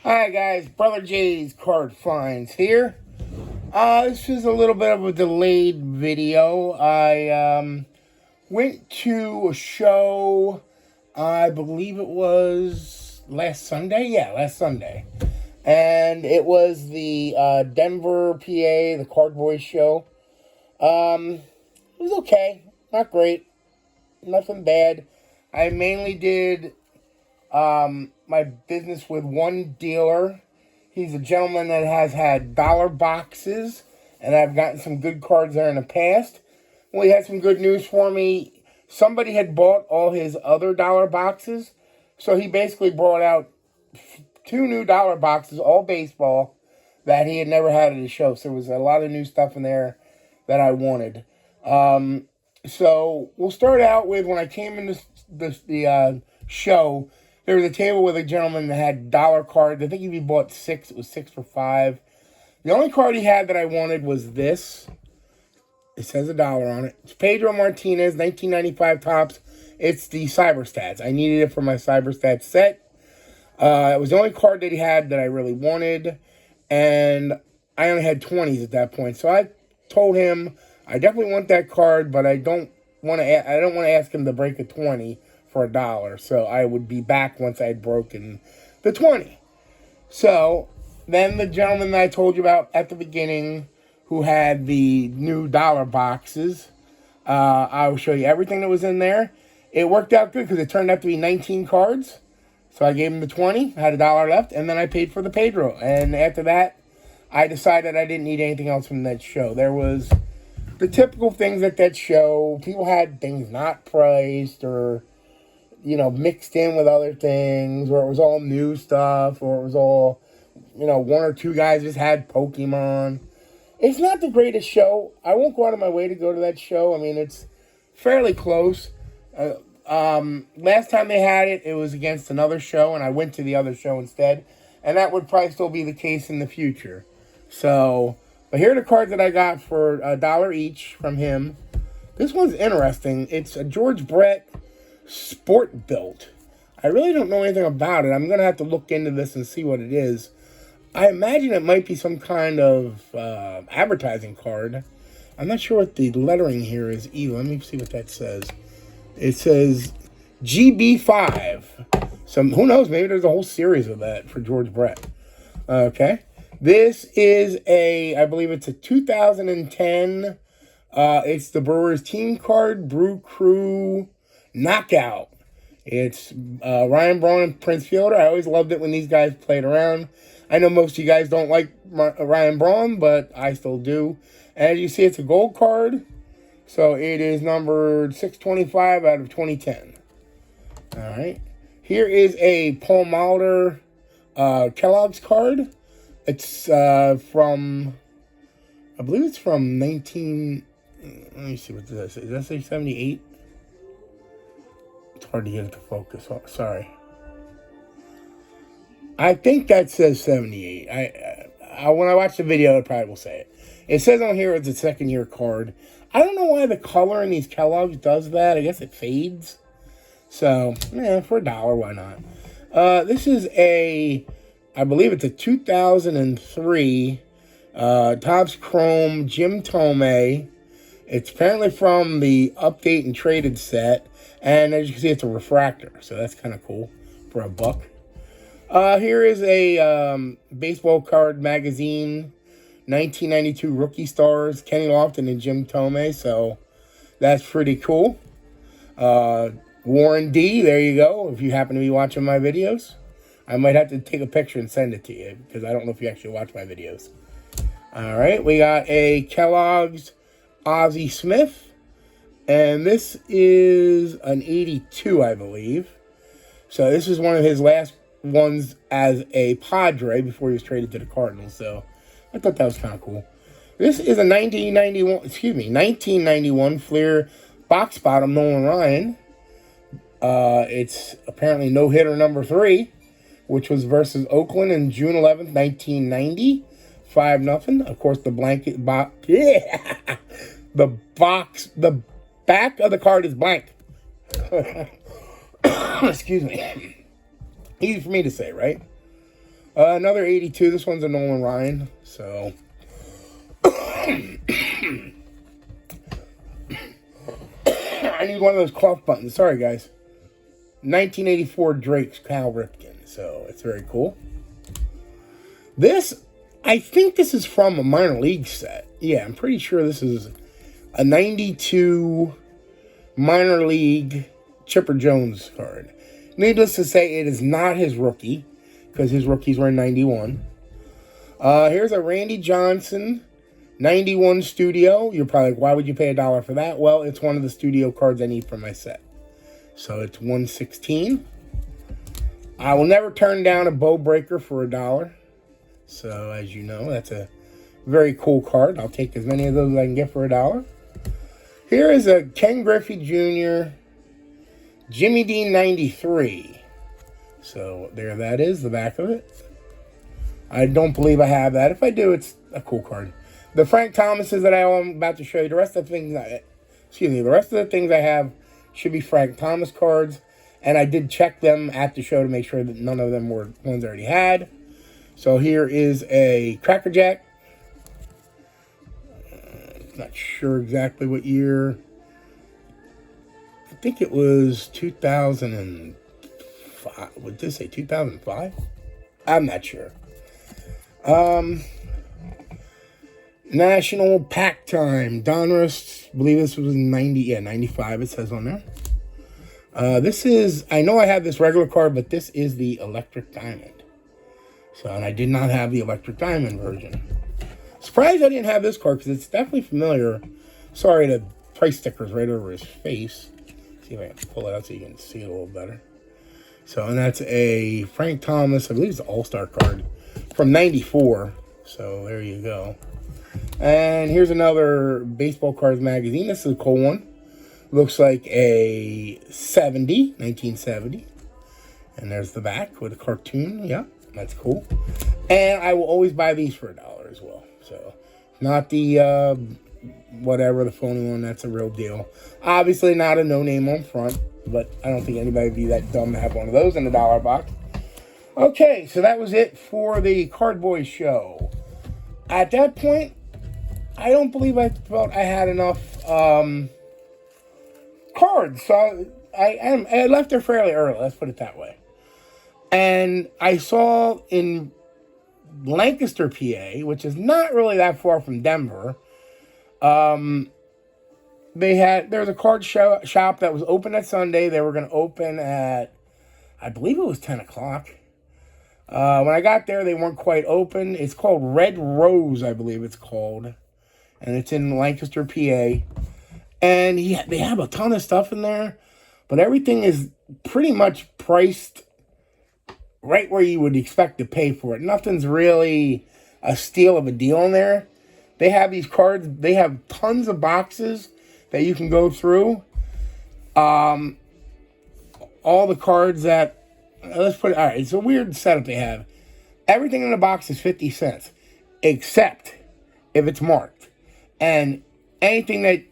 Hi guys, Brother J's Card Finds here. This is a little bit of a delayed video. I went to a show, I believe it was last Sunday. Yeah, last Sunday. And it was the Denver, PA, the Card Boys show. It was okay. Not great. Nothing bad. I mainly did my business with one dealer. He's a gentleman that has had dollar boxes, and I've gotten some good cards there in the past. Well, he had some good news for me. Somebody had bought all his other dollar boxes, so he basically brought out two new dollar boxes, all baseball, that he had never had at his show. So there was a lot of new stuff in there that I wanted. So we'll start out with when I came in the show. There was a table with a gentleman that had dollar cards. I think if he bought six, it was 6 for $5. The only card he had that I wanted was this. It says $1 on it. It's Pedro Martinez, 1995 tops. It's the Cyberstats. I needed it for my Cyberstats set. It was the only card that he had that I really wanted, and I only had 20s at that point. So I told him I definitely want that card, but I don't want to ask him to break a 20 for $1. So I would be back once I had broken the 20. So then the gentleman that I told you about at the beginning, who had the new dollar boxes, I will show you everything that was in there. It worked out good because it turned out to be 19 cards. So I gave him the 20, I had $1 left, and then I paid for the Pedro. And after that, I decided I didn't need anything else from that show. There was the typical things at that show. People had things not priced or, mixed in with other things, or it was all new stuff, or it was all, one or two guys just had Pokemon. It's not the greatest show. I won't go out of my way to go to that show. I mean, it's fairly close. Last time they had it, it was against another show, and I went to the other show instead. And that would probably still be the case in the future. So, but here are the cards that I got for $1 each from him. This one's interesting. It's a George Brett Sport Built. I really don't know anything about it. I'm going to have to look into this and see what it is. I imagine it might be some kind of advertising card. I'm not sure what the lettering here is either. Let me see what that says. It says GB5. Who knows? Maybe there's a whole series of that for George Brett. Okay. This is I believe it's a 2010. It's the Brewers team card, Brew Crew Knockout. It's Ryan Braun and Prince Fielder. I always loved it when these guys played around. I know most of you guys don't like Ryan Braun, but I still do. As you see, it's a gold card. So it is numbered 625 out of 2010. All right. Here is a Paul Molitor Kellogg's card. It's from, I believe it's from 19, let me see what this is. Does that say 78? It's hard to get it to focus. Oh, sorry. I think that says 78. When I watch the video, it probably will say it. It says on here it's a second-year card. I don't know why the color in these Kellogg's does that. I guess it fades. So, for $1, why not? This is I believe it's a 2003 Topps Chrome Jim Tomei. It's apparently from the Update and Traded set. And as you can see, it's a refractor. So that's kind of cool for $1. Here is a baseball card magazine, 1992 Rookie Stars, Kenny Lofton and Jim Tomei. So that's pretty cool. Warren D, there you go. If you happen to be watching my videos, I might have to take a picture and send it to you because I don't know if you actually watch my videos. All right, we got a Kellogg's Ozzie Smith. And this is an 82, I believe. So this is one of his last ones as a Padre before he was traded to the Cardinals. So I thought that was kind of cool. This is a 1991 Fleer box bottom Nolan Ryan. It's apparently no-hitter number 3, which was versus Oakland in June 11th, 1990. 5-0. Of course, the blanket box. Yeah. The back of the card is blank. Excuse me. Easy for me to say, right? Another 82. This one's a Nolan Ryan. So I need one of those cloth buttons. Sorry, guys. 1984 Drake's Cal Ripken. So it's very cool. This, I think this is from a minor league set. Yeah, I'm pretty sure this is a 92 minor league Chipper Jones card. Needless to say, it is not his rookie, because his rookies were in 91. Here's a Randy Johnson 91 Studio. You're probably like, why would you pay $1 for that? Well, it's one of the studio cards I need for my set. So it's 116. I will never turn down a Bow Breaker for $1. So as you know, that's a very cool card. I'll take as many of those as I can get for $1. Here is a Ken Griffey Jr. Jimmy Dean 93. So there that is, the back of it. I don't believe I have that. If I do, it's a cool card. The Frank Thomases that I'm about to show you, the rest of the things the rest of the things I have should be Frank Thomas cards. And I did check them at the show to make sure that none of them were ones I already had. So here is a Cracker Jack. Not sure exactly what year. I think it was 2005. Would this say 2005? I'm not sure. National Pack Time. Donruss. I believe this was 95 it says on there. This is, I know I have this regular card, but this is the Electric Diamond. So, and I did not have the Electric Diamond version. Surprised I didn't have this card, because it's definitely familiar. Sorry, the price sticker's right over his face. See if I can pull it out so you can see it a little better. So, and that's a Frank Thomas, I believe it's an All-Star card from 94. So, there you go. And here's another Baseball Cards magazine. This is a cool one. Looks like a 1970. And there's the back with a cartoon. Yeah, that's cool. And I will always buy these for $1 as well. So, not the whatever, the phony one. That's a real deal. Obviously not a no name on front, but I don't think anybody would be that dumb to have one of those in a $1 box. Okay, so that was it for the Card Boys show. At that point, I don't believe I felt I had enough cards. So I left there fairly early, let's put it that way. And I saw in Lancaster, PA, which is not really that far from Denver, there was a card shop that was open at Sunday. They were going to open at, I believe it was 10 o'clock. When I got there, they weren't quite open. It's called Red Rose, I believe it's called. And it's in Lancaster, PA. And they have a ton of stuff in there. But everything is pretty much priced right where you would expect to pay for it. Nothing's really a steal of a deal in there. They have these cards. They have tons of boxes that you can go through. All the cards that, let's put it, all right, it's a weird setup they have. Everything in the box is 50 cents, except if it's marked. And anything that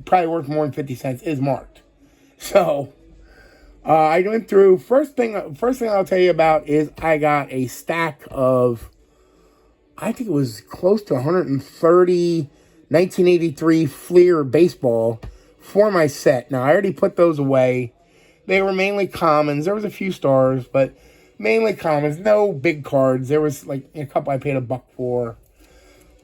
probably worth more than 50 cents is marked. So, I went through, first thing I'll tell you about is I got a stack of, I think it was close to 130 1983 Fleer baseball for my set. Now, I already put those away. They were mainly commons. There was a few stars, but mainly commons. No big cards. There was like a couple I paid $1 for.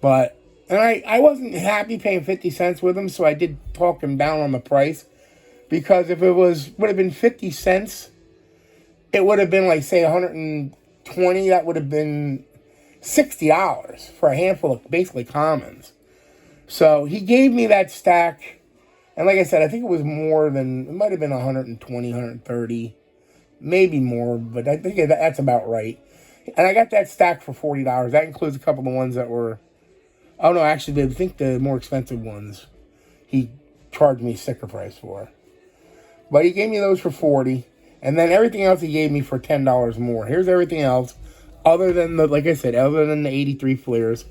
But, and I wasn't happy paying 50 cents with them, so I did talk them down on the price. Because if it would have been 50 cents, it would have been like, say, 120. That would have been $60 for a handful of basically commons. So he gave me that stack. And like I said, I think it was more than, it might have been 120, 130, maybe more, but I think that's about right. And I got that stack for $40. That includes a couple of the ones that were, oh no, actually, I think the more expensive ones, he charged me sticker price for. But he gave me those for $40. And then everything else he gave me for $10 more. Here's everything else, other than like I said, other than the 83 Fleers.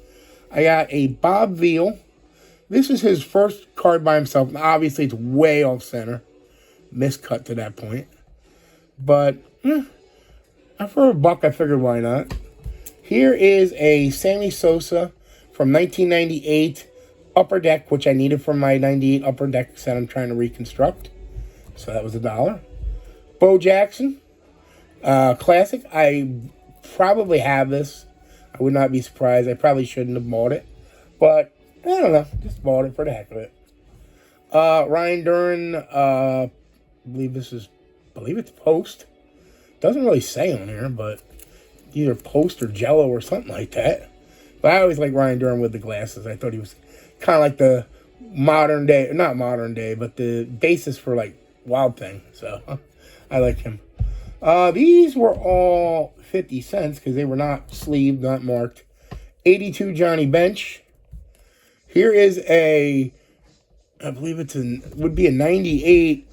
I got a Bob Veal. This is his first card by himself. Obviously, it's way off center. Miscut to that point. But, for $1, I figured why not. Here is a Sammy Sosa from 1998 Upper Deck, which I needed for my 98 Upper Deck set I'm trying to reconstruct. So that was $1. Bo Jackson, classic. I probably have this. I would not be surprised. I probably shouldn't have bought it. But, I don't know. Just bought it for the heck of it. Ryan Duran, I believe it's Post. Doesn't really say on here, but either Post or Jello or something like that. But I always like Ryan Duran with the glasses. I thought he was kind of like the modern day, not modern day, but the basis for like Wild Thing. So I like him. These were all 50 cents because they were not sleeved, not marked. 82 Johnny Bench. Here is I believe would be a 98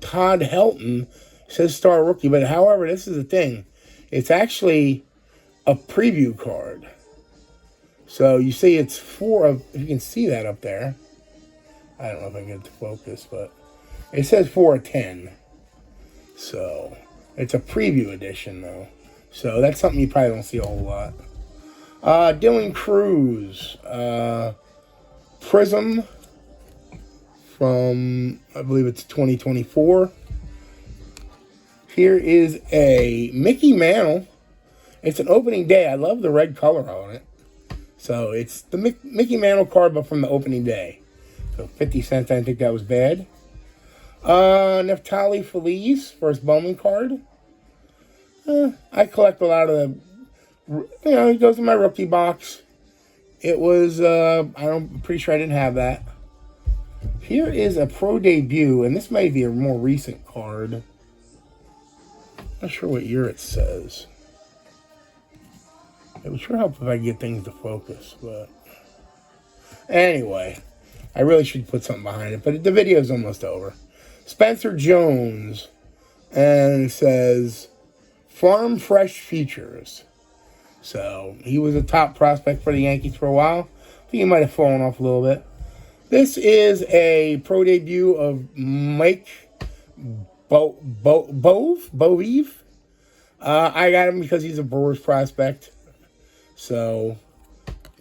Todd Helton. It says star rookie, but however, this is the thing. It's actually a preview card. So you see it's if you can see that up there. I don't know if I can get it to focus, but it says 4 of 10. So it's a preview edition, though. So that's something you probably don't see a whole lot. Dylan Cruz. Prism from, I believe it's 2024. Here is a Mickey Mantle. It's an opening day. I love the red color on it. So it's the Mickey Mantle card, but from the opening day. So 50 cents, I didn't think that was bad. Neftali Feliz, first Bowman card. I collect a lot of it goes in my rookie box. It was, I'm pretty sure I didn't have that. Here is a pro debut, and this may be a more recent card. Not sure what year it says. It would sure help if I get things to focus, but anyway, I really should put something behind it, but the video's almost over. Spencer Jones, and it says Farm Fresh Features. So he was a top prospect for the Yankees for a while. I think he might have fallen off a little bit. This is a pro debut of Mike Bove. I got him because he's a Brewers prospect. So,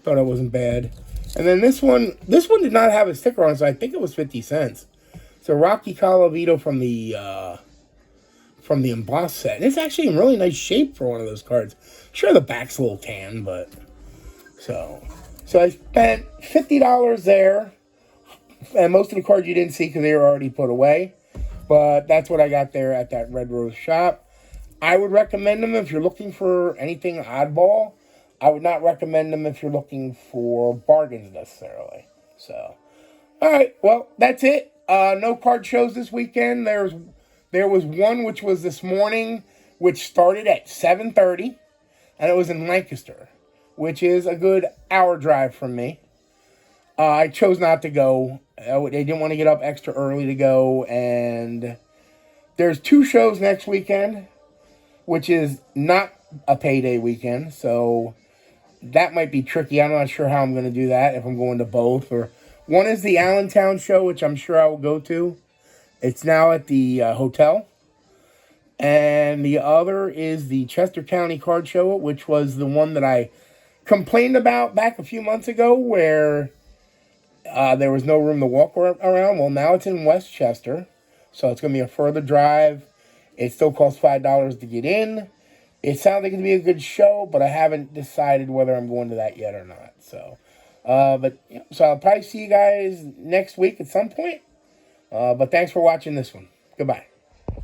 thought it wasn't bad. And then this one did not have a sticker on it, so I think it was 50 cents. It's a Rocky Colavito from the embossed set. And it's actually in really nice shape for one of those cards. Sure, the back's a little tan, but... So I spent $50 there. And most of the cards you didn't see because they were already put away. But that's what I got there at that Red Rose shop. I would recommend them if you're looking for anything oddball. I would not recommend them if you're looking for bargains necessarily. So, all right. Well, that's it. No card shows this weekend. There was one which was this morning, which started at 7:30, and it was in Lancaster, which is a good hour drive from me. I chose not to go. They didn't want to get up extra early to go, and there's 2 shows next weekend, which is not a payday weekend, so that might be tricky. I'm not sure how I'm going to do that, if I'm going to both. Or one is the Allentown show, which I'm sure I will go to. It's now at the hotel. And the other is the Chester County Card Show, which was the one that I complained about back a few months ago, where there was no room to walk around. Well, now it's in Westchester, so it's going to be a further drive. It still costs $5 to get in. It sounds like it's going to be a good show, but I haven't decided whether I'm going to that yet or not. So, so I'll probably see you guys next week at some point. But thanks for watching this one. Goodbye.